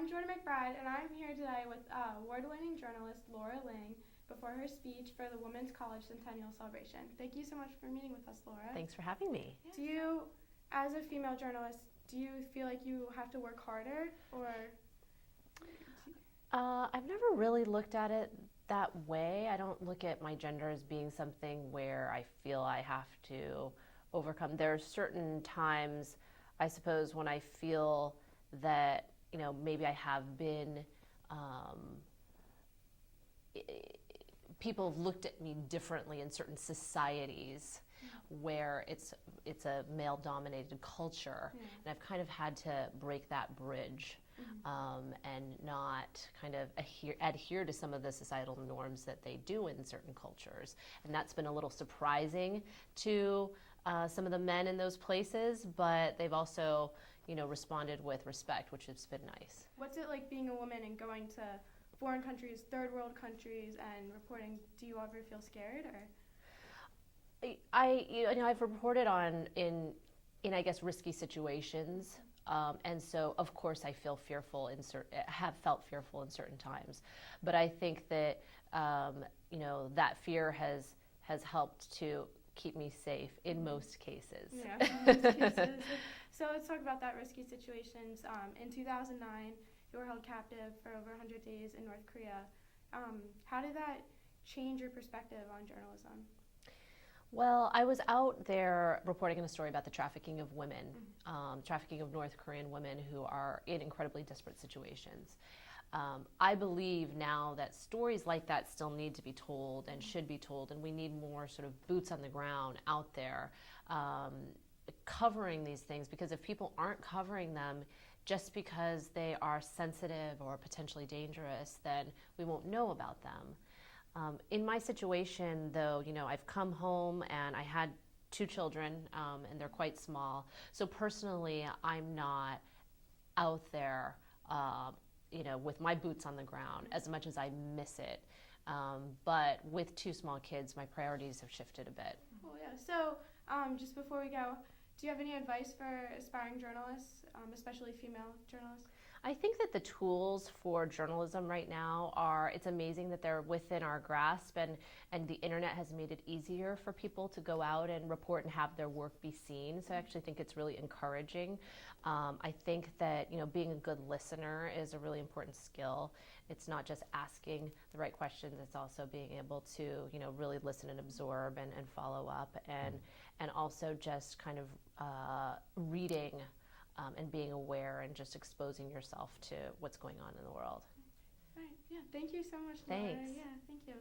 I'm Jordan McBride, and I'm here today with award-winning journalist Laura Ling before her speech for the Women's College Centennial Celebration. Thank you so much for meeting with us, Laura. Thanks for having me. Do you, as a female journalist, do you feel like you have to work harder, or? I've never really looked at it that way. I don't look at my gender as being something where I feel I have to overcome. There are certain times, I suppose, when I feel that, maybe I have been, people have looked at me differently in certain societies where it's a male-dominated culture, and I've kind of had to break that bridge. And not kind of adhere to some of the societal norms that they do in certain cultures. And that's been a little surprising to some of the men in those places, but they've also, responded with respect, which has been nice. What's it like being a woman and going to foreign countries, third world countries, and reporting? Do you ever feel scared, or? I've reported on in I guess risky situations. And so, of course, I feel fearful have felt fearful in certain times, but I think that that fear has helped to keep me safe in most cases. Yeah, in most cases. So let's talk about that risky situations. In 2009, you were held captive for over 100 days in North Korea. How did that change your perspective on journalism? Well, I was out there reporting on a story about the trafficking of women, trafficking of North Korean women who are in incredibly desperate situations. I believe now that stories like that still need to be told and should be told, and we need more sort of boots on the ground out there covering these things, because if people aren't covering them just because they are sensitive or potentially dangerous, then we won't know about them. In my situation, though, I've come home and I had 2 children, and they're quite small. So personally, I'm not out there, with my boots on the ground as much as I miss it. But with 2 small kids, my priorities have shifted a bit. Oh, yeah. So just before we go, do you have any advice for aspiring journalists, especially female journalists? I think that the tools for journalism right now it's amazing that they're within our grasp, and the internet has made it easier for people to go out and report and have their work be seen. So I actually think it's really encouraging. I think that, being a good listener is a really important skill. It's not just asking the right questions, it's also being able to, really listen and absorb and follow up, and also just kind of reading and being aware and just exposing yourself to what's going on in the world. Right. Yeah. Thank you so much, Laura. Thanks. Yeah. Thank you.